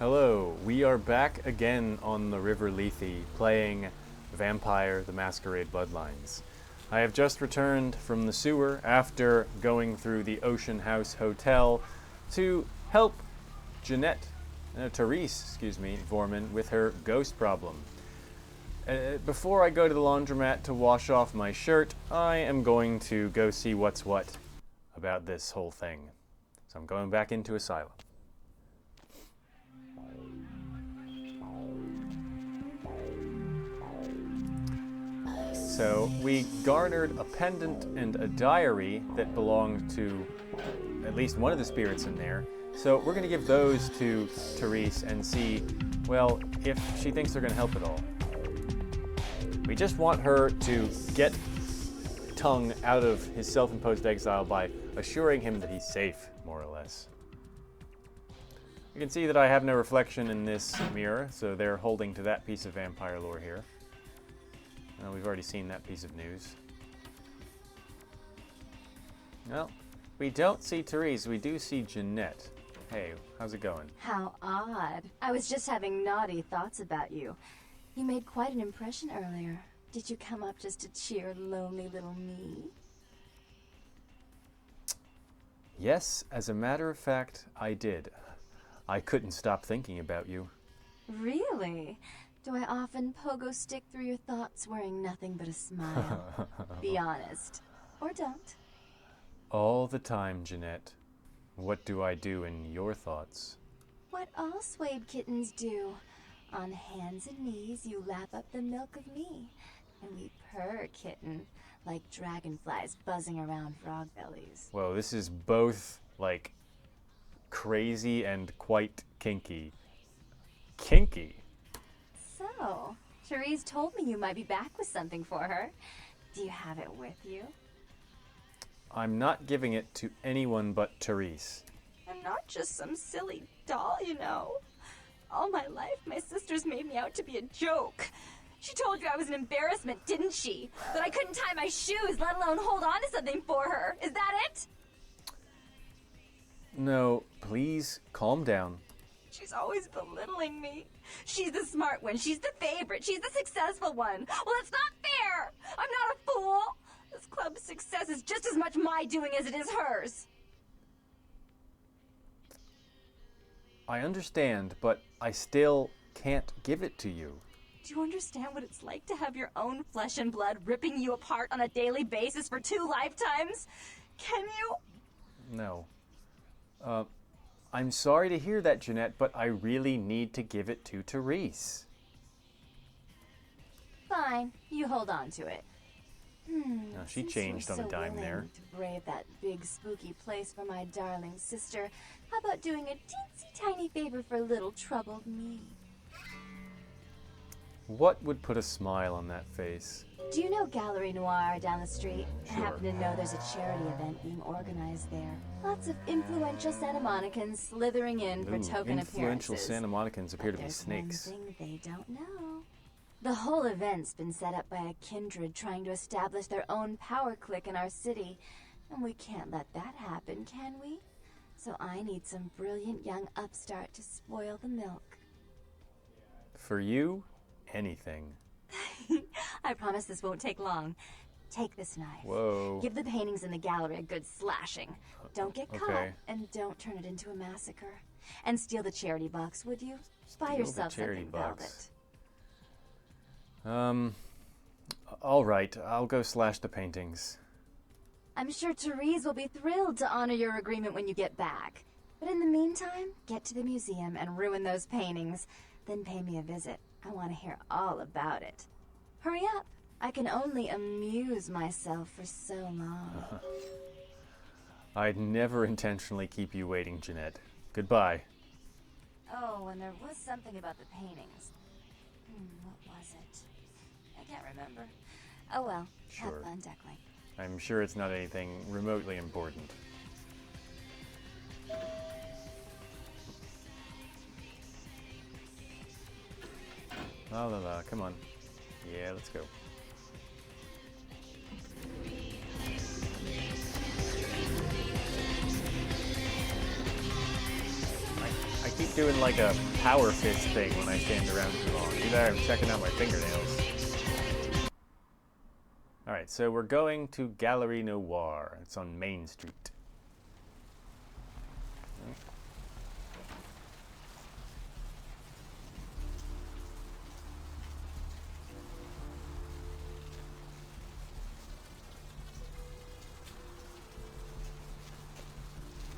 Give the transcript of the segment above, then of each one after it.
Hello, we are back again on the River Lethe, playing Vampire the Masquerade Bloodlines. I have just returned from the sewer after going through the Ocean House Hotel to help Therese, Vorman, with her ghost problem. Before I go to the laundromat to wash off my shirt, I am going to go see what's what about this whole thing. So I'm going back into Asylum. So we garnered a pendant and a diary that belonged to at least one of the spirits in there. So we're going to give those to Therese and see, well, if she thinks they're going to help at all. We just want her to get Tongue out of his self-imposed exile by assuring him that he's safe, more or less. You can see that I have no reflection in this mirror, so they're holding to that piece of vampire lore here. We've already seen that piece of news. Well, we don't see Therese, we do see Jeanette. Hey, how's it going? How odd. I was just having naughty thoughts about you. You made quite an impression earlier. Did you come up just to cheer lonely little me? Yes, as a matter of fact, I did. I couldn't stop thinking about you. Really? Do I often pogo stick through your thoughts wearing nothing but a smile? Be honest. Or don't. All the time, Jeanette. What do I do in your thoughts? What all swayed kittens do. On hands and knees, you lap up the milk of me. And we purr, kitten, like dragonflies buzzing around frog bellies. Whoa, this is both, like, crazy and quite kinky. Kinky? So, Therese told me you might be back with something for her. Do you have it with you? I'm not giving it to anyone but Therese. I'm not just some silly doll, you know. All my life, my sisters made me out to be a joke. She told you I was an embarrassment, didn't she? That I couldn't tie my shoes, let alone hold on to something for her. Is that it? No, please, calm down. She's always belittling me. She's the smart one. She's the favorite. She's the successful one. Well, it's not fair. I'm not a fool. This club's success is just as much my doing as it is hers. I understand, but I still can't give it to you. Do you understand what it's like to have your own flesh and blood ripping you apart on a daily basis for 2 lifetimes? Can you? No. I'm sorry to hear that, Jeanette, but I really need to give it to Therese. Fine, you hold on to it. No, she changed on a dime there. To brave that big spooky place for my darling sister, how about doing a teensy tiny favor for little troubled me? What would put a smile on that face? Do you know Gallery Noir down the street? Sure. I happen to know there's a charity event being organized there. Lots of influential Santa Monicans slithering in for token influential appearances. Santa Monicans appear to be There's snakes. one thing they don't know. The whole event's been set up by a kindred trying to establish their own power clique in our city. And we can't let that happen, can we? So I need some brilliant young upstart to spoil the milk. For you, anything. I promise this won't take long. Take this knife. Whoa. Give the paintings in the gallery a good slashing. Don't get caught, Okay. and don't turn it into a massacre. And steal the charity box, would you? Buy Steal yourself the charity something box. velvet. All right, I'll go slash the paintings. I'm sure Therese will be thrilled to honor your agreement when you get back. But in the meantime, get to the museum and ruin those paintings. Then pay me a visit. I want to hear all about it. Hurry up. I can only amuse myself for so long. I'd never intentionally keep you waiting, Jeanette. Goodbye. Oh, and there was something about the paintings. What was it? I can't remember. Oh well, Sure. have fun, Duckling. I'm sure it's not anything remotely important. La la la, come on. Yeah, let's go. I keep doing like a power fist thing when I stand around too long. Either I'm checking out my fingernails. Alright, so we're going to Galerie Noire. It's on Main Street.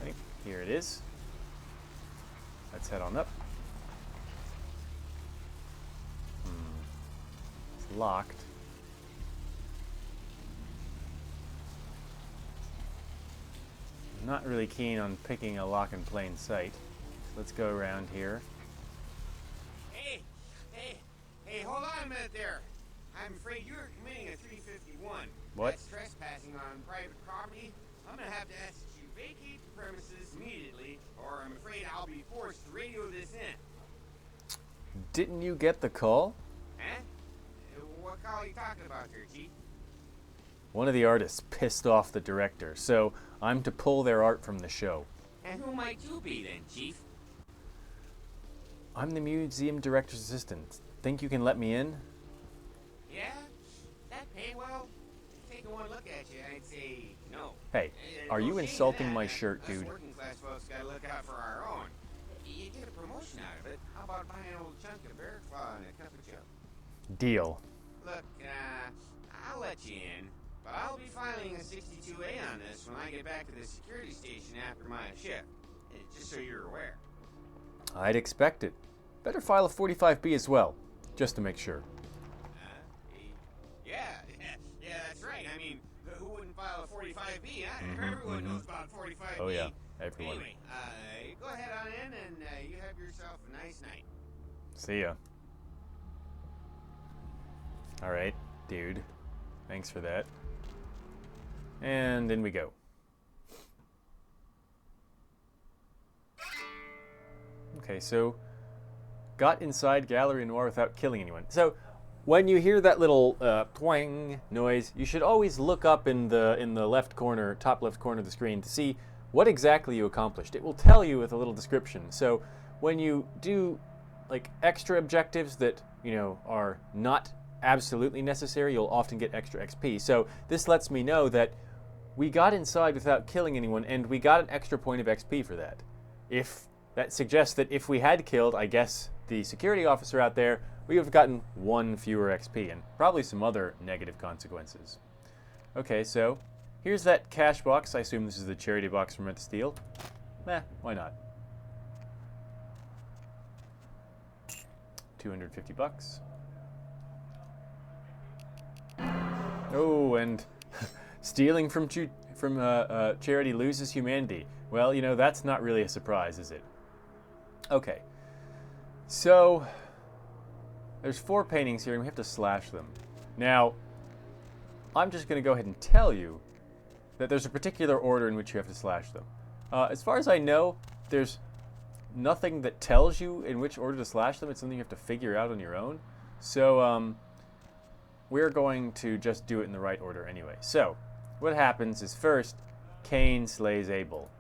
Okay, here it is. Let's head on up. It's locked. I'm not really keen on picking a lock in plain sight. So let's go around here. Hey, hold on a minute there. I'm afraid you're committing a 351. What? That's trespassing on private property. I'm gonna have to ask that you vacate the premises immediately, or I'm afraid I'll be forced to radio this in. Didn't you get the call? Huh? What call are you talking about there, Chief? One of the artists pissed off the director, so I'm to pull their art from the show. And who might you be then, Chief? I'm the museum director's assistant. Think you can let me in? Yeah? That pay well? Taking one look at you, I'd say no. Hey, are No you shame insulting in my that. shirt, Us dude? working class folks gotta look out for our own. You get a promotion out of it. How about buying an old chunk of bear claw and a cup of joe? Deal. Look, I'll let you in, but I'll be filing a 62A on this when I get back to the security station after my shift. Just so you're aware. I'd expect it. Better file a 45B as well, just to make sure. Yeah, that's right. I mean, who wouldn't file a 45B? Huh? Everyone knows about 45B. Oh yeah, everyone. Anyway, go ahead on in and you have yourself a nice night. See ya. Alright, dude. Thanks for that. And in we go. Okay, so got inside Galerie Noire without killing anyone. So when you hear that little twang noise, you should always look up in the left corner, top left corner of the screen to see what exactly you accomplished. It will tell you with a little description. So when you do like extra objectives that, you know, are not absolutely necessary, you'll often get extra XP. So this lets me know that we got inside without killing anyone, and we got an extra point of XP for that. If that suggests that if we had killed, I guess, the security officer out there, we would have gotten 1 fewer XP, and probably some other negative consequences. Okay, so here's that cash box. I assume this is the charity box we're meant to steal. Why not? 250 bucks. Oh, and stealing from charity loses humanity. Well, you know, that's not really a surprise, is it? Okay. So, there's 4 paintings here, and we have to slash them. Now, I'm just going to go ahead and tell you that there's a particular order in which you have to slash them. As far as I know, there's nothing that tells you in which order to slash them. It's something you have to figure out on your own. So, we're going to just do it in the right order anyway. So, what happens is first, Cain slays Abel.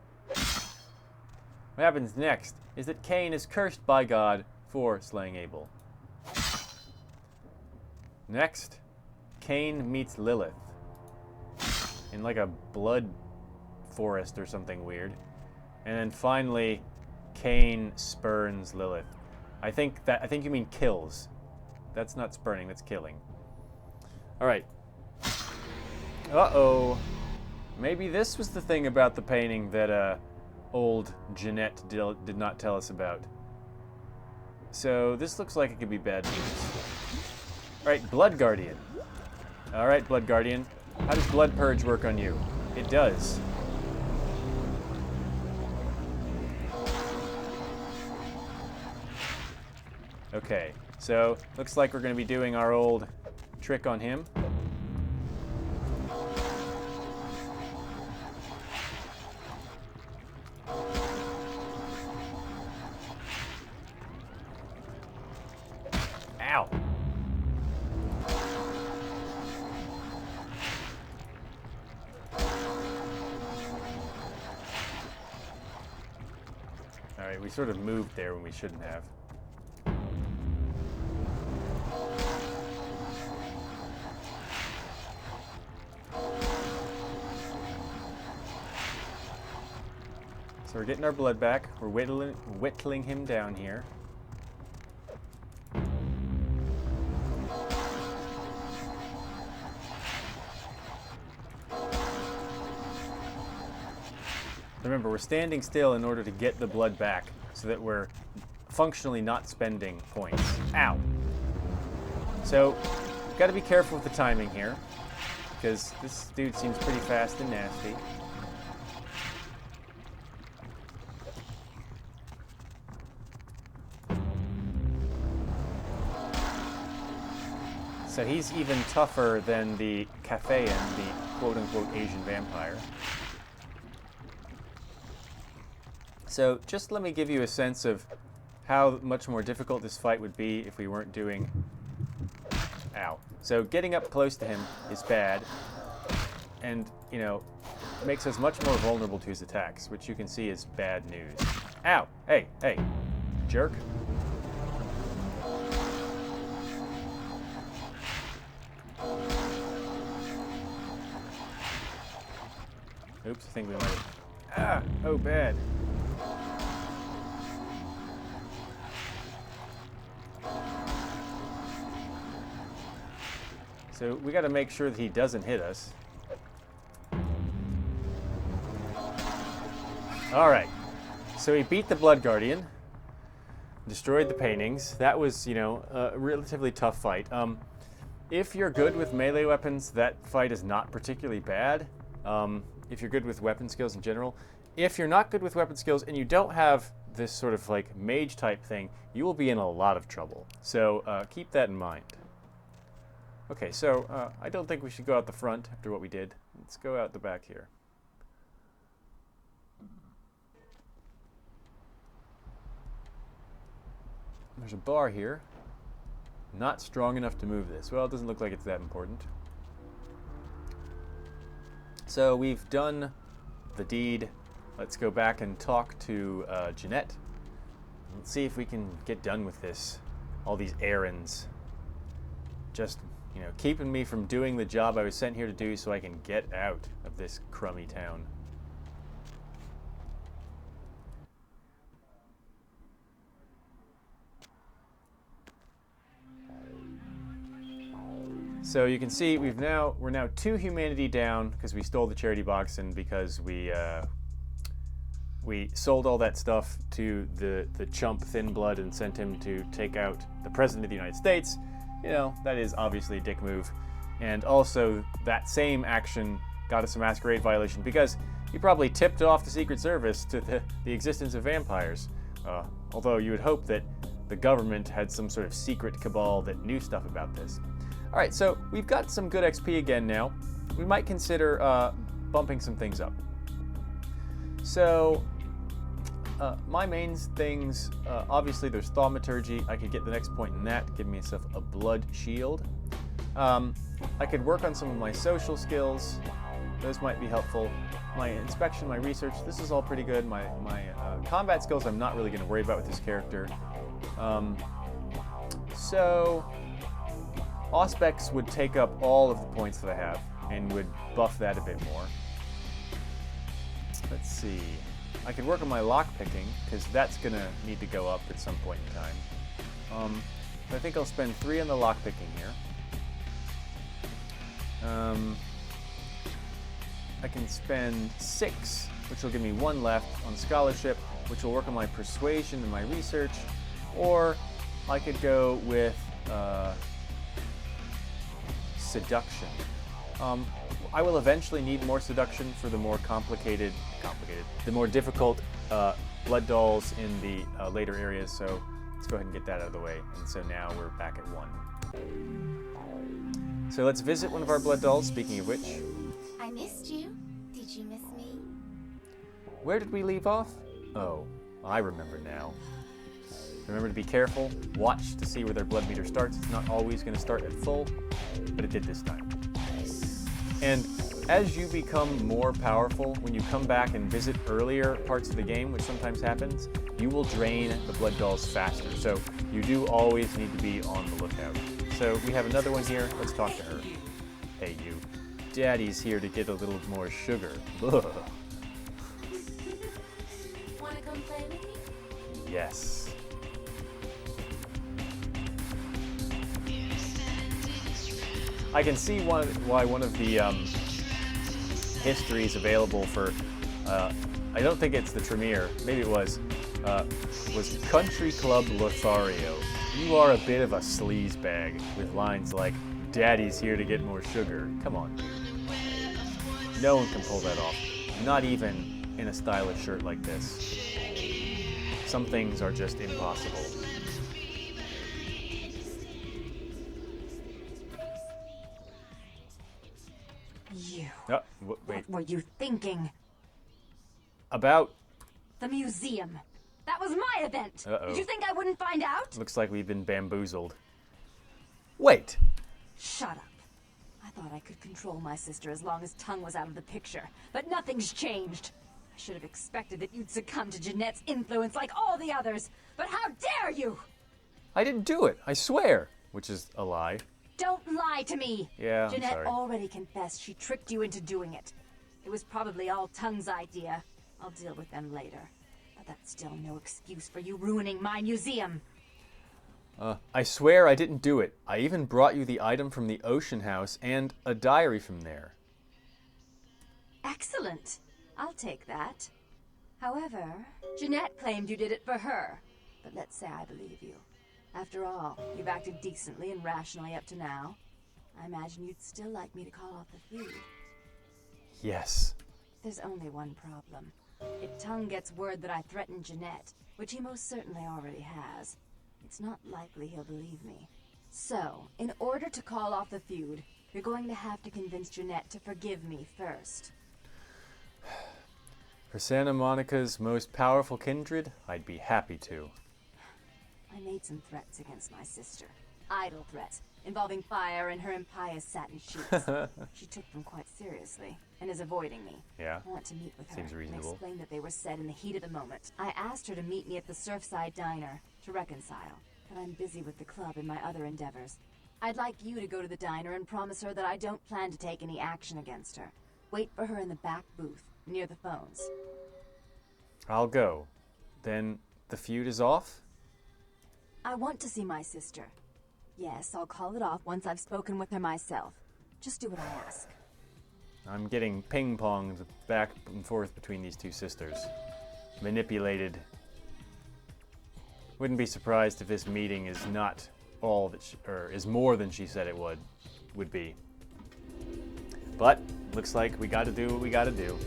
What happens next is that Cain is cursed by God for slaying Abel. Next, Cain meets Lilith in like a blood forest or something weird. And then finally, Cain spurns Lilith. I think you mean kills. That's not spurning, that's killing. Alright. Uh-oh. Maybe this was the thing about the painting that old Jeanette did not tell us about. So this looks like it could be bad news. Alright, Blood Guardian. Alright, Blood Guardian. How does Blood Purge work on you? It does. Okay, so looks like we're going to be doing our old trick on him. Ow! Alright, we sort of moved there when we shouldn't have. So we're getting our blood back. We're whittling him down here. Remember, we're standing still in order to get the blood back so that we're functionally not spending points. Ow! So, got to be careful with the timing here, because this dude seems pretty fast and nasty. So he's even tougher than the Cathayan, the quote-unquote Asian vampire. So just let me give you a sense of how much more difficult this fight would be if we weren't doing... Ow. So getting up close to him is bad, and, you know, makes us much more vulnerable to his attacks, which you can see is bad news. Ow! Hey, hey, jerk. Oops, I think we might have... Ah! Oh, bad. So we got to make sure that he doesn't hit us. Alright. So he beat the Blood Guardian. Destroyed the paintings. That was, you know, a relatively tough fight. If you're good with melee weapons, that fight is not particularly bad. If you're good with weapon skills in general. If you're not good with weapon skills and you don't have this sort of like mage type thing, you will be in a lot of trouble. So keep that in mind. Okay, so I don't think we should go out the front after what we did. Let's go out the back here. There's a bar here. Not strong enough to move this. Well, it doesn't look like it's that important. So we've done the deed. Let's go back and talk to Jeanette. Let's see if we can get done with this. All these errands. Just, you know, keeping me from doing the job I was sent here to do so I can get out of this crummy town. So you can see we're now 2 humanity down because we stole the charity box and because we sold all that stuff to the chump Thin Blood and sent him to take out the President of the United States. You know, that is obviously a dick move. And also that same action got us a Masquerade violation because he probably tipped off the Secret Service to the existence of vampires. Although you would hope that the government had some sort of secret cabal that knew stuff about this. Alright, so we've got some good XP again now. We might consider bumping some things up. So, my main things, obviously there's Thaumaturgy. I could get the next point in that, give myself a blood shield. I could work on some of my social skills. Those might be helpful. My inspection, my research, this is all pretty good. My combat skills I'm not really going to worry about with this character. So... Auspex would take up all of the points that I have and would buff that a bit more. Let's see. I could work on my lockpicking because that's going to need to go up at some point in time. So I think I'll spend 3 on the lockpicking here. I can spend 6, which will give me 1 left on scholarship, which will work on my persuasion and my research. Or I could go with... seduction. I will eventually need more seduction for the more the more difficult blood dolls in the later areas, so let's go ahead and get that out of the way. And so now we're back at 1. So let's visit one of our blood dolls, speaking of which. I missed you. Did you miss me? Where did we leave off? Oh, I remember now. Remember to be careful, watch to see where their blood meter starts. It's not always going to start at full, but it did this time. And as you become more powerful, when you come back and visit earlier parts of the game, which sometimes happens, you will drain the blood dolls faster. So you do always need to be on the lookout. So we have another one here. Let's talk to her. Hey, you. Daddy's here to get a little more sugar. Ugh. Wanna come play with me? Yes. I can see why one of the histories available for, I don't think it's the Tremere, maybe it was Country Club Lothario. You are a bit of a sleazebag with lines like, Daddy's here to get more sugar. Come on, dude. No one can pull that off. Not even in a stylish shirt like this. Some things are just impossible. You. Wait. What were you thinking? About? The museum. That was my event. Uh-oh. Did you think I wouldn't find out? Looks like we've been bamboozled. Wait. Shut up. I thought I could control my sister as long as Tongue was out of the picture, but nothing's changed. I should have expected that you'd succumb to Jeanette's influence like all the others, but how dare you! I didn't do it, I swear. Which is a lie. Don't lie to me! Yeah, I'm Jeanette sorry. already confessed she tricked you into doing it. It was probably all Tongue's idea. I'll deal with them later. But that's still no excuse for you ruining my museum. I swear I didn't do it. I even brought you the item from the Ocean House and a diary from there. Excellent. I'll take that. However, Jeanette claimed you did it for her. But let's say I believe you. After all, you've acted decently and rationally up to now. I imagine you'd still like me to call off the feud. Yes. There's only one problem. If Tongue gets word that I threatened Jeanette, which he most certainly already has, it's not likely he'll believe me. So, in order to call off the feud, you're going to have to convince Jeanette to forgive me first. For Santa Monica's most powerful kindred, I'd be happy to. I made some threats against my sister. Idle threats, involving fire and her impious satin sheets. She took them quite seriously, and is avoiding me. Yeah. I want to meet with her Seems reasonable. and explain that they were said in the heat of the moment. I asked her to meet me at the Surfside Diner to reconcile, but I'm busy with the club and my other endeavors. I'd like you to go to the diner and promise her that I don't plan to take any action against her. Wait for her in the back booth, near the phones. I'll go. Then the feud is off? I want to see my sister. Yes, I'll call it off once I've spoken with her myself. Just do what I ask. I'm getting ping-ponged back and forth between these two sisters. Manipulated. Wouldn't be surprised if this meeting is not all that or is more than she said it would be. But looks like we got to do what we got to do.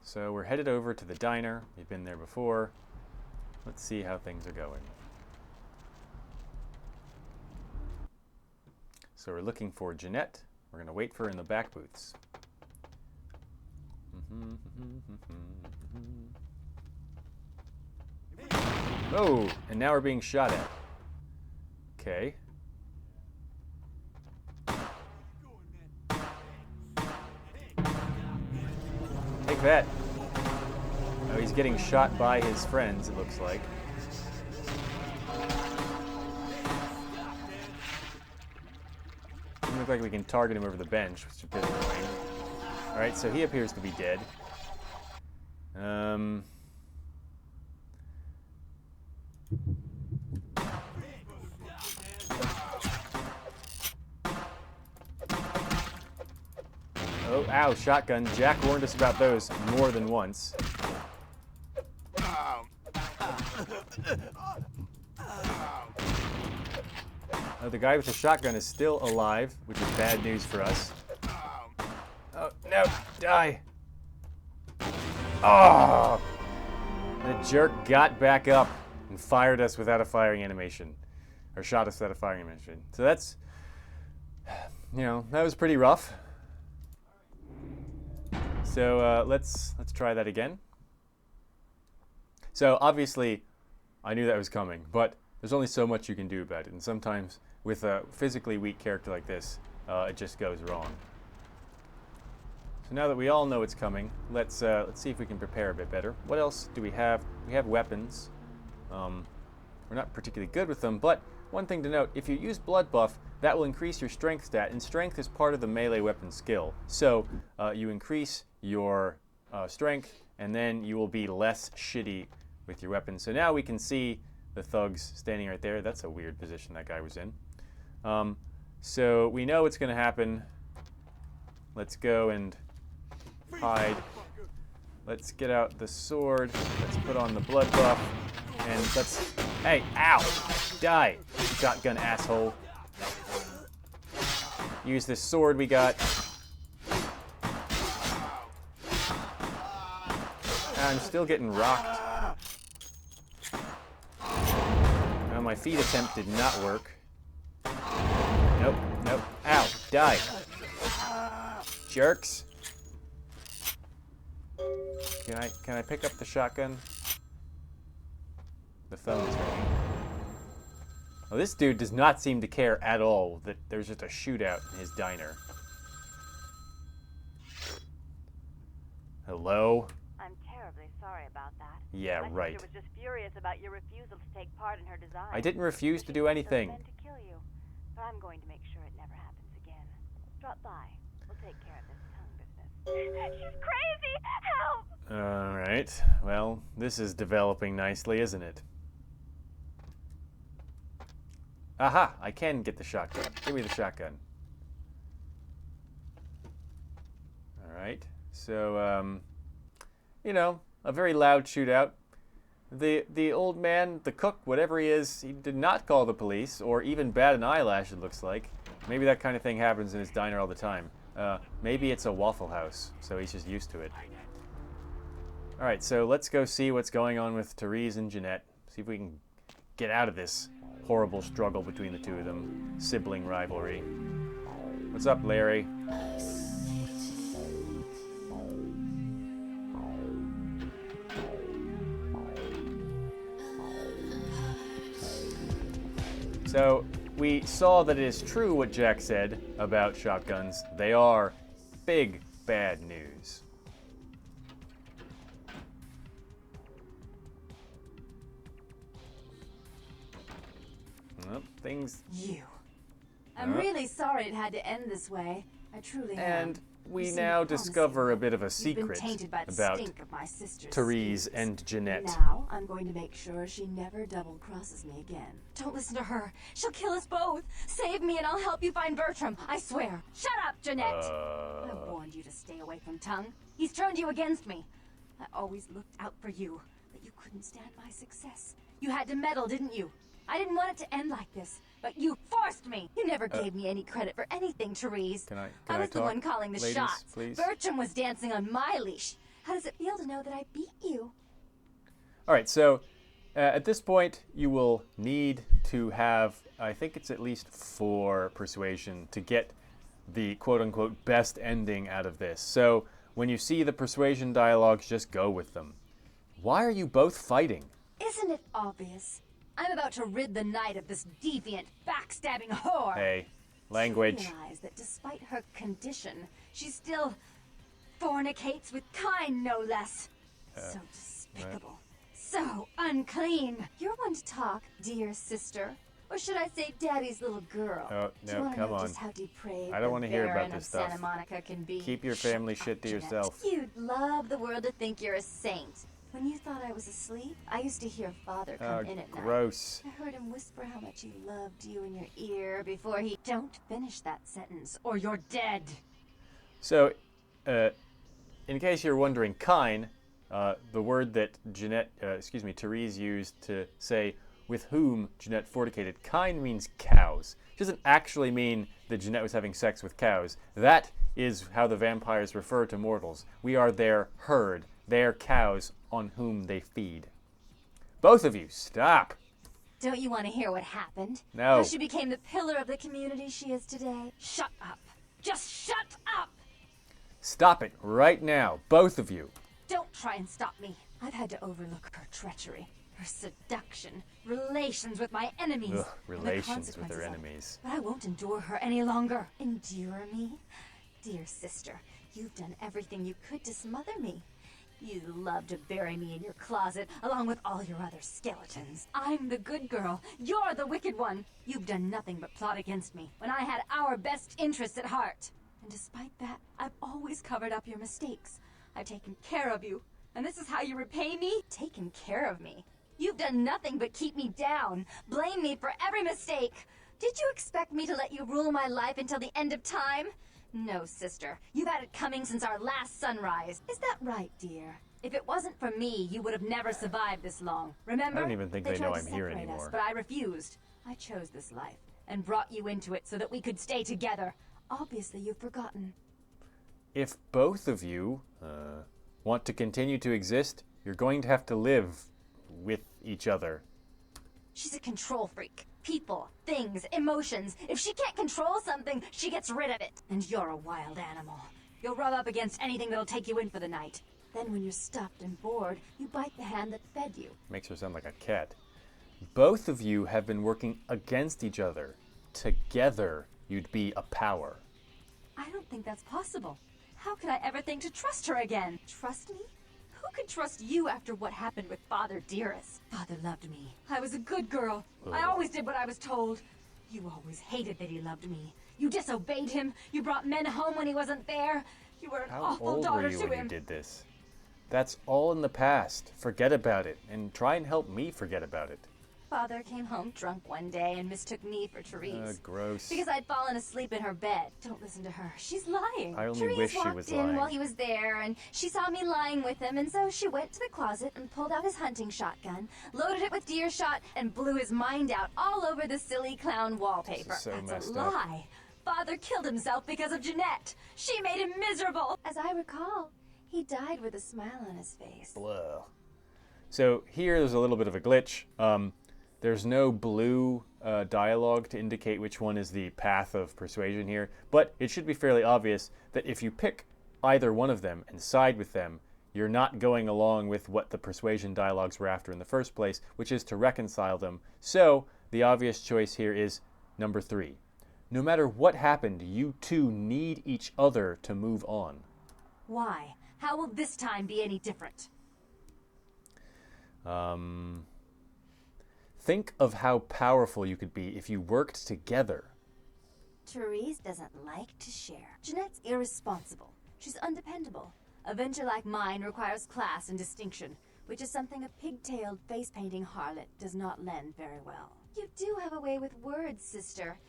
So we're headed over to the diner. We've been there before. Let's see how things are going. So we're looking for Jeanette. We're going to wait for her in the back booths. Oh, and now we're being shot at. Okay. Take that. Oh, he's getting shot by his friends, it looks like. Doesn't look like we can target him over the bench, which is a bit annoying. Alright, so he appears to be dead. Oh, ow, shotgun. Jack warned us about those more than once. Oh, the guy with the shotgun is still alive, which is bad news for us. Oh, no, die. Oh! The jerk got back up and fired us without a firing animation. Or shot us without a firing animation. So that's, you know, that was pretty rough. So let's try that again. So obviously, I knew that was coming, but there's only so much you can do about it, and sometimes with a physically weak character like this, it just goes wrong. So now that we all know it's coming, let's see if we can prepare a bit better. What else do we have? We have weapons. We're not particularly good with them, but one thing to note, if you use blood buff, that will increase your strength stat, and strength is part of the melee weapon skill. So you increase your strength, and then you will be less shitty with your weapons. So now we can see the thugs standing right there. That's a weird position that guy was in. So we know what's going to happen. Let's go and hide. Let's get out the sword. Let's put on the blood buff. And let's... Hey, ow! Die, shotgun asshole. Use this sword we got. I'm still getting rocked. Well, my feet attempt did not work. Nope, nope. Ow, die. Jerks. Can I pick up the shotgun? The phone is ringing. Well, this dude does not seem to care at all that there's just a shootout in his diner. Hello? I'm terribly sorry about that. Yeah, My right. sister was just furious about your refusal to take part in her design. I didn't refuse to do anything. Meant to kill you, but I'm going to make sure it never happens again. Drop by. We'll take care of this tongue business. She's crazy! Help! Alright. Well, this is developing nicely, isn't it? Aha! I can get the shotgun. Give me the shotgun. Alright. So, you know, a very loud shootout. The old man, the cook, whatever he is, he did not call the police, or even bat an eyelash, it looks like. Maybe that kind of thing happens in his diner all the time. Maybe it's a Waffle House, so he's just used to it. Alright, so let's go see what's going on with Therese and Jeanette. See if we can get out of this horrible struggle between the two of them. Sibling rivalry. What's up, Larry? So, we saw that it is true what Jack said about shotguns. They are big, bad news. Well, things... You. I'm really sorry it had to end this way. I truly am. And we You seem now promising. discover a bit of a You've been secret tainted by the about stink of my sister's Therese schemes. and Jeanette. Now, I'm going to make sure she never double-crosses me again. Don't listen to her. She'll kill us both. Save me and I'll help you find Bertram. I swear. Shut up, Jeanette. I warned you to stay away from Tongue. He's turned you against me. I always looked out for you, but you couldn't stand my success. You had to meddle, didn't you? I didn't want it to end like this, but you forced me. You never gave me any credit for anything, Therese. Can I I was the talk, one calling the ladies, shots. please? Bertram was dancing on my leash. How does it feel to know that I beat you? Alright, so at this point, you will need to have, I think it's at least 4 persuasion to get the quote-unquote best ending out of this. So when you see the persuasion dialogues, just go with them. Why are you both fighting? Isn't it obvious? I'm about to rid the night of this deviant, backstabbing whore. Hey, language. She realized that despite her condition, she still fornicates with kind, no less. So despicable. So unclean. You're one to talk, dear sister. Or should I say daddy's little girl? Oh, Do you no, wanna come know on. just how depraved I don't want to hear about Baron this of stuff. Santa Monica can be? Keep your family Shut shit up, to Jeanette. yourself. You'd love the world to think you're a saint. When you thought I was asleep, I used to hear Father come in at night. Gross. I heard him whisper how much he loved you in your ear before he... Don't finish that sentence, or you're dead. So, in case you're wondering, kine, the word that Therese used to say with whom Jeanette fornicated, kine means cows. It doesn't actually mean that Jeanette was having sex with cows. That is how the vampires refer to mortals. We are their herd. They're cows on whom they feed. Both of you, stop! Don't you want to hear what happened? No. How she became the pillar of the community she is today? Shut up. Just shut up! Stop it right now, both of you. Don't try and stop me. I've had to overlook her treachery, Her seduction, relations with my enemies. Ugh, and the relations with consequences her of it. enemies. But I won't endure her any longer. Endure me? Dear sister, you've done everything you could to smother me. You love to bury me in your closet, along with all your other skeletons. I'm the good girl. You're the wicked one. You've done nothing but plot against me, when I had our best interests at heart. And despite that, I've always covered up your mistakes. I've taken care of you. And this is how you repay me? Taken care of me. You've done nothing but keep me down, blame me for every mistake. Did you expect me to let you rule my life until the end of time? No, sister. You've had it coming since our last sunrise. Is that right, dear? If it wasn't for me, you would have never survived this long. Remember? I don't even think they tried know to I'm here separate us, anymore. but I refused. I chose this life and brought you into it so that we could stay together. Obviously, you've forgotten. If both of you want to continue to exist, you're going to have to live with each other. She's a control freak. People, things, emotions. If she can't control something, she gets rid of it. And you're a wild animal. You'll rub up against anything that'll take you in for the night. Then when you're stuffed and bored, you bite the hand that fed you. Makes her sound like a cat. Both of you have been working against each other. Together, you'd be a power. I don't think that's possible. How could I ever think to trust her again? Trust me? Who could trust you after what happened with Father Dearest? Father loved me. I was a good girl. I always did what I was told. You always hated that he loved me. You disobeyed him. You brought men home when he wasn't there. You were an How awful old daughter were you to when him. you did this? That's all in the past. Forget about it, and try and help me forget about it. Father came home drunk one day and mistook me for Therese. Gross. Because I'd fallen asleep in her bed. Don't listen to her. She's lying. I only Therese wish she walked was in lying. while he was there, and she saw me lying with him, and so she went to the closet and pulled out his hunting shotgun, loaded it with deer shot, and blew his mind out all over the silly clown wallpaper. so That's messed a up. lie. Father killed himself because of Jeanette. She made him miserable. As I recall, he died with a smile on his face. Blah. So here there's a little bit of a glitch. There's no blue dialogue to indicate which one is the path of persuasion here, but it should be fairly obvious that if you pick either one of them and side with them, you're not going along with what the persuasion dialogues were after in the first place, which is to reconcile them. So the obvious choice here is number 3. No matter what happened, you two need each other to move on. Why? How will this time be any different? Think of how powerful you could be if you worked together. Therese doesn't like to share. Jeanette's irresponsible. She's undependable. A venture like mine requires class and distinction, which is something a pigtailed face-painting harlot does not lend very well. You do have a way with words, sister.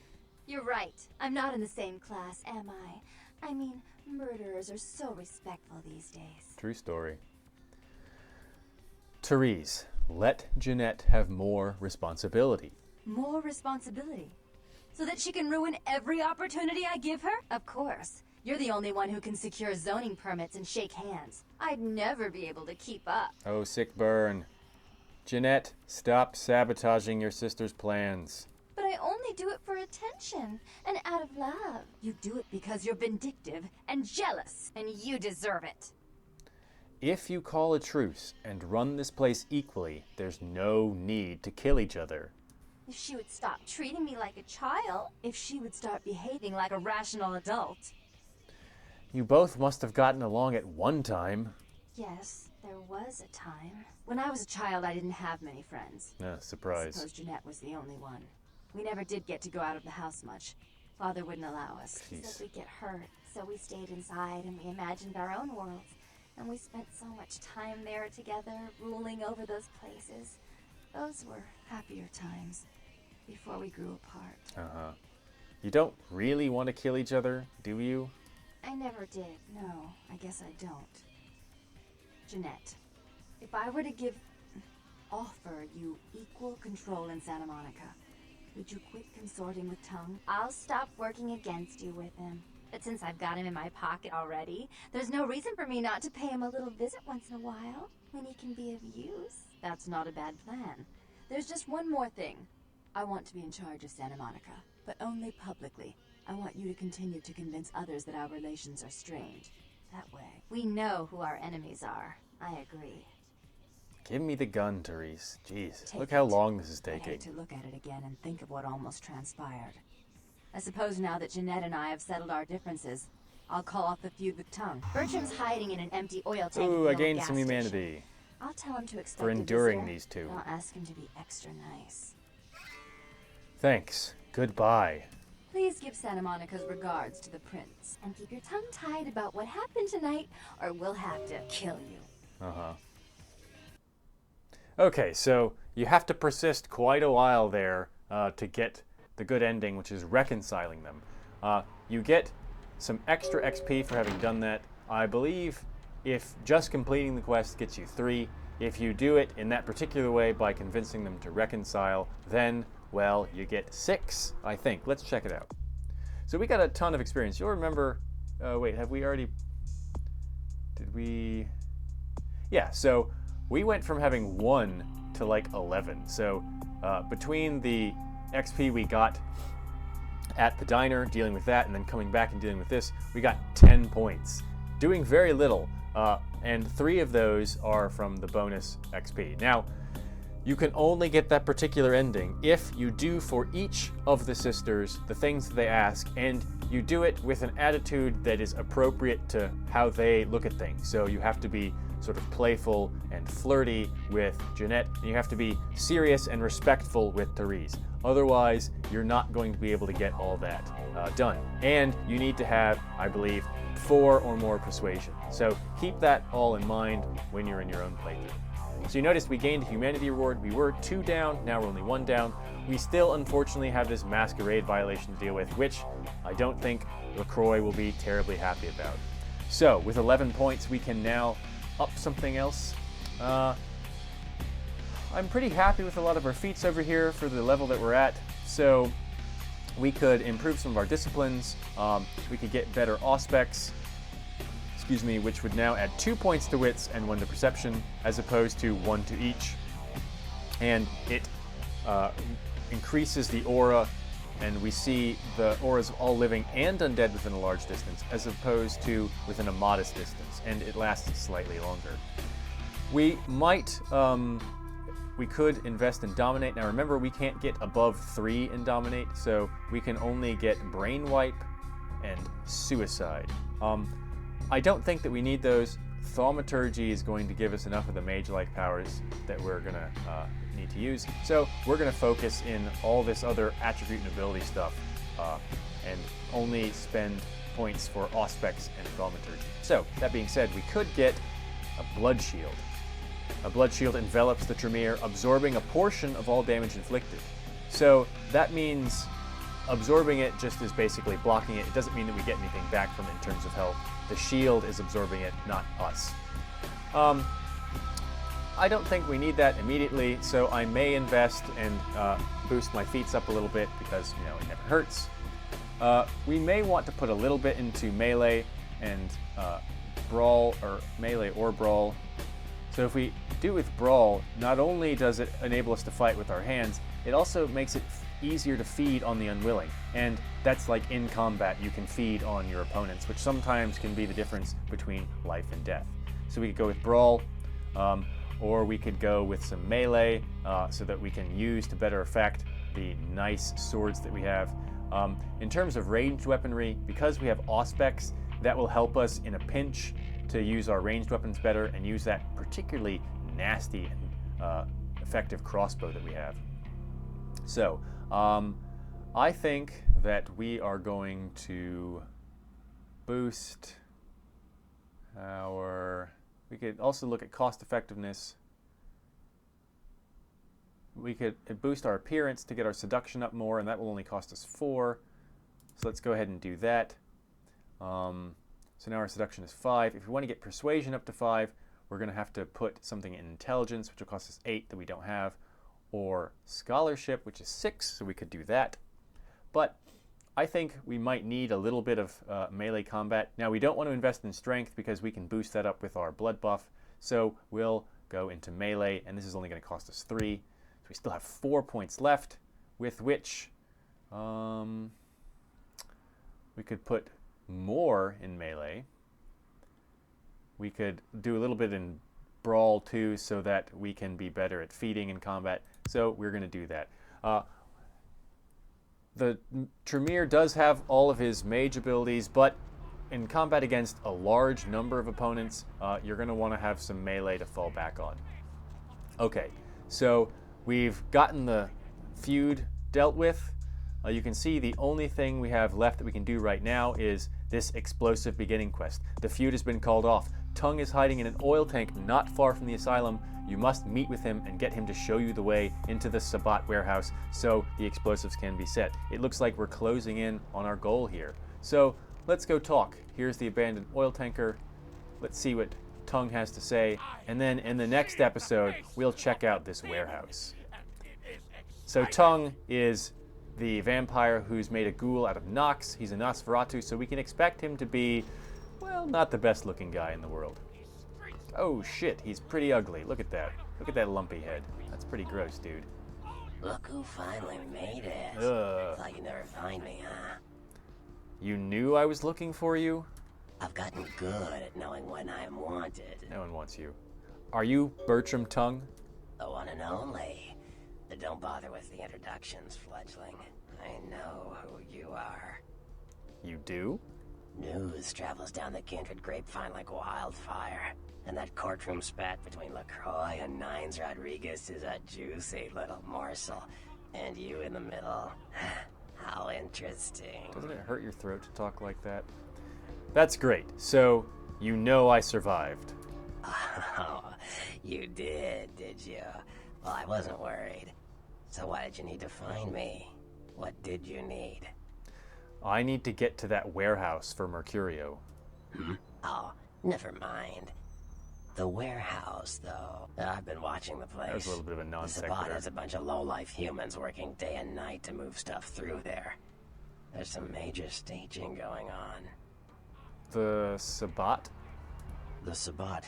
You're right. I'm not in the same class, am I? I mean, murderers are so respectful these days. True story. Therese, let Jeanette have more responsibility. More responsibility? So that she can ruin every opportunity I give her? Of course. You're the only one who can secure zoning permits and shake hands. I'd never be able to keep up. Oh, sick burn. Jeanette, stop sabotaging your sister's plans. But I only do it for attention and out of love. You do it because you're vindictive and jealous, and you deserve it. If you call a truce and run this place equally, there's no need to kill each other. If she would stop treating me like a child, if she would start behaving like a rational adult. You both must have gotten along at one time. Yes, there was a time. When I was a child, I didn't have many friends. I Surprise. suppose Jeanette was the only one. We never did get to go out of the house much. Father wouldn't allow us. He Jeez. said we'd get hurt, so we stayed inside and we imagined our own worlds. And we spent so much time there together, ruling over those places. Those were happier times, before we grew apart. You don't really want to kill each other, do you? I never did, no. I guess I don't. Jeanette, if I were to offer you equal control in Santa Monica, would you quit consorting with Tongue? I'll stop working against you with him. But since I've got him in my pocket already, there's no reason for me not to pay him a little visit once in a while, when he can be of use. That's not a bad plan. There's just one more thing. I want to be in charge of Santa Monica, but only publicly. I want you to continue to convince others that our relations are strained. That way, we know who our enemies are. I agree. Give me the gun, Therese. Jeez, Take look how it. long this is I'd taking. hate to look at it again and think of what almost transpired. I suppose now that Jeanette and I have settled our differences, I'll call off the feud with Tongue. Bertram's hiding in an empty oil tank at Ooh, the I old gained gas some station. humanity I'll tell him to expect for a enduring visitor, these two. and I'll ask him to be extra nice. Thanks. Goodbye. Please give Santa Monica's regards to the prince. And keep your tongue tied about what happened tonight, or we'll have to kill you. Uh-huh. Okay, so you have to persist quite a while there to get the good ending, which is reconciling them. You get some extra XP for having done that. I believe if just completing the quest gets you 3, if you do it in that particular way by convincing them to reconcile, then, well, you get 6, I think. Let's check it out. So we got a ton of experience. You'll remember, wait, have we already, did we, yeah, so we went from having 1 to like 11. So between the XP we got at the diner, dealing with that, and then coming back and dealing with this, we got 10 points. Doing very little, and 3 of those are from the bonus XP. Now, you can only get that particular ending if you do for each of the sisters the things that they ask, and you do it with an attitude that is appropriate to how they look at things. So you have to be sort of playful and flirty with Jeanette, and you have to be serious and respectful with Therese. Otherwise, you're not going to be able to get all that done. And you need to have, I believe, 4 or more persuasion. So keep that all in mind when you're in your own playthrough. So you noticed we gained a humanity reward. We were 2 down, now we're only 1 down. We still unfortunately have this Masquerade violation to deal with, which I don't think LaCroix will be terribly happy about. So with 11 points, we can now up something else. I'm pretty happy with a lot of our feats over here for the level that we're at. So we could improve some of our disciplines. We could get better auspecs, which would now add 2 points to wits and 1 to perception, as opposed to 1 to each. And it increases the aura, and we see the auras of all living and undead within a large distance, as opposed to within a modest distance, and it lasts slightly longer. We might, we could invest in Dominate. Now remember, we can't get above 3 in Dominate, so we can only get Brain Wipe and Suicide. I don't think that we need those. Thaumaturgy is going to give us enough of the mage-like powers that we're going to need to use. So we're going to focus in all this other attribute and ability stuff and only spend points for auspecs and thaumaturgy. So that being said, we could get a Blood Shield. A Blood Shield envelops the Tremere, absorbing a portion of all damage inflicted. So that means absorbing it just is basically blocking it. It doesn't mean that we get anything back from it in terms of health. The shield is absorbing it, not us. I don't think we need that immediately, so I may invest and boost my feats up a little bit because, you know, it never hurts. We may want to put a little bit into melee and brawl, or melee or brawl. So if we do with brawl, not only does it enable us to fight with our hands, it also makes it easier to feed on the unwilling. And that's like in combat, you can feed on your opponents, which sometimes can be the difference between life and death. So we could go with brawl, or we could go with some melee so that we can use to better effect the nice swords that we have. In terms of ranged weaponry, because we have auspecs, that will help us in a pinch to use our ranged weapons better and use that particularly nasty and effective crossbow that we have. So, I think that we are going to boost our... We could also look at cost effectiveness. We could boost our appearance to get our seduction up more, and that will only cost us 4. So let's go ahead and do that. So now our seduction is 5. If we want to get persuasion up to 5, we're going to have to put something in intelligence, which will cost us 8 that we don't have, or scholarship, which is 6, so we could do that. But I think we might need a little bit of melee combat. Now, we don't want to invest in strength because we can boost that up with our blood buff, so we'll go into melee, and this is only going to cost us 3. So we still have 4 points left, with which we could put more in melee. We could do a little bit in brawl too, so that we can be better at feeding in combat. So we're going to do that. The Tremere does have all of his mage abilities, but in combat against a large number of opponents, you're going to want to have some melee to fall back on. Okay, so we've gotten the feud dealt with. You can see the only thing we have left that we can do right now is this explosive beginning quest. The feud has been called off. Tung is hiding in an oil tank not far from the asylum. You must meet with him and get him to show you the way into the Sabbat warehouse so the explosives can be set. It looks like we're closing in on our goal here. So let's go talk. Here's the abandoned oil tanker. Let's see what Tung has to say. And then in the next episode, we'll check out this warehouse. So Tung is the vampire who's made a ghoul out of Nox. He's a Nosferatu, so we can expect him to be, well, not the best looking guy in the world. Oh shit, he's pretty ugly. Look at that. Look at that lumpy head. That's pretty gross, dude. Look who finally made it. Thought you'd never find me, huh? You knew I was looking for you? I've gotten good at knowing when I am wanted. No one wants you. Are you Bertram Tung? The one and only. But don't bother with the introductions, fledgling. I know who you are. You do? News travels down the kindred grapevine like wildfire. And that courtroom spat between LaCroix and Nines Rodriguez is a juicy little morsel. And you in the middle. How interesting. Doesn't it hurt your throat to talk like that? That's great. So, you know I survived. Oh, you did you? Well, I wasn't worried. So why did you need to find me? What did you need? I need to get to that warehouse for Mercurio. Oh, never mind. The warehouse, though. I've been watching the place. That was a little bit of a non The Sabbat sequitur. has a bunch of low-life humans working day and night to move stuff through there. There's some major staging going on. The Sabbat? The Sabbat.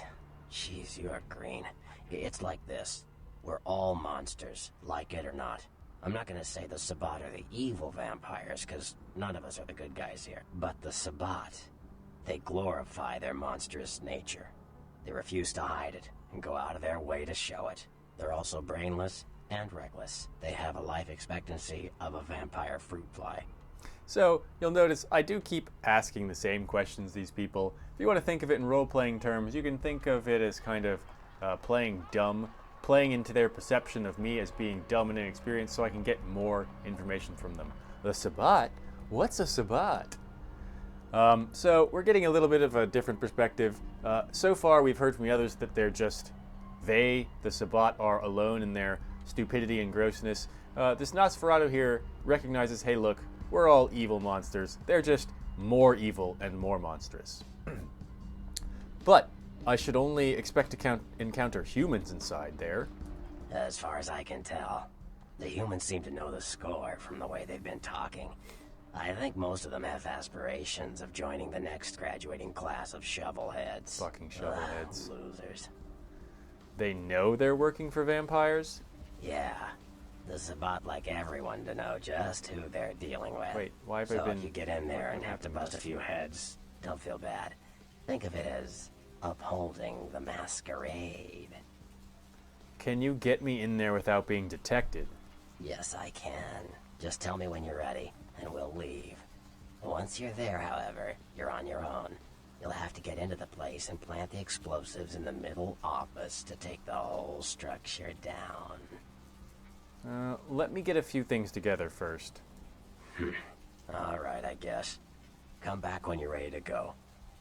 Jeez, you are green. It's like this. We're all monsters, like it or not. I'm not gonna say the Sabbat are the evil vampires, because none of us are the good guys here. But the Sabbat, they glorify their monstrous nature. They refuse to hide it, and go out of their way to show it. They're also brainless and reckless. They have a life expectancy of a vampire fruit fly. So, you'll notice I do keep asking the same questions these people. If you want to think of it in role-playing terms, you can think of it as kind of playing dumb, playing into their perception of me as being dumb and inexperienced so I can get more information from them. The Sabbat? What's a Sabbat? So we're getting a little bit of a different perspective. So far we've heard from the others that they're just, the Sabbat, are alone in their stupidity and grossness. This Nosferatu here recognizes, hey look, we're all evil monsters. They're just more evil and more monstrous. But I should only expect to encounter humans inside there. As far as I can tell, the humans seem to know the score from the way they've been talking. I think most of them have aspirations of joining the next graduating class of shovelheads. Fucking shovelheads. Losers. They know they're working for vampires? Yeah. The Sabbat like everyone to know just who they're dealing with. Wait, why have I So been... if you get in there and what have to happened? bust a few heads, don't feel bad. Think of it as upholding the masquerade. Can you get me in there without being detected? Yes, I can. Just tell me when you're ready, and we'll leave. Once you're there, however, you're on your own. You'll have to get into the place and plant the explosives in the middle office to take the whole structure down. Let me get a few things together first. Alright, I guess. Come back when you're ready to go.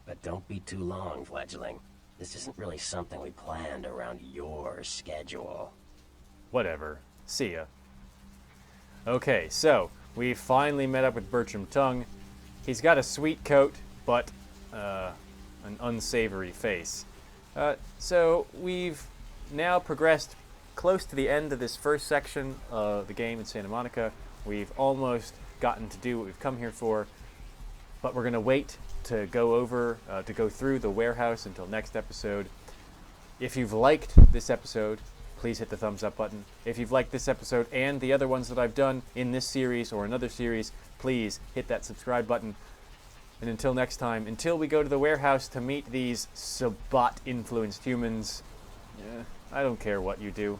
But don't be too long, fledgling. This isn't really something we planned around your schedule. Whatever. See ya. Okay, so we finally met up with Bertram Tung. He's got a sweet coat, but an unsavory face. So we've now progressed close to the end of this first section of the game in Santa Monica. We've almost gotten to do what we've come here for, but we're going to wait to go through the warehouse until next episode. If you've liked this episode, please hit the thumbs up button. If you've liked this episode and the other ones that I've done in this series or another series, please hit that subscribe button. And until next time, until we go to the warehouse to meet these Sabbat-influenced humans, I don't care what you do.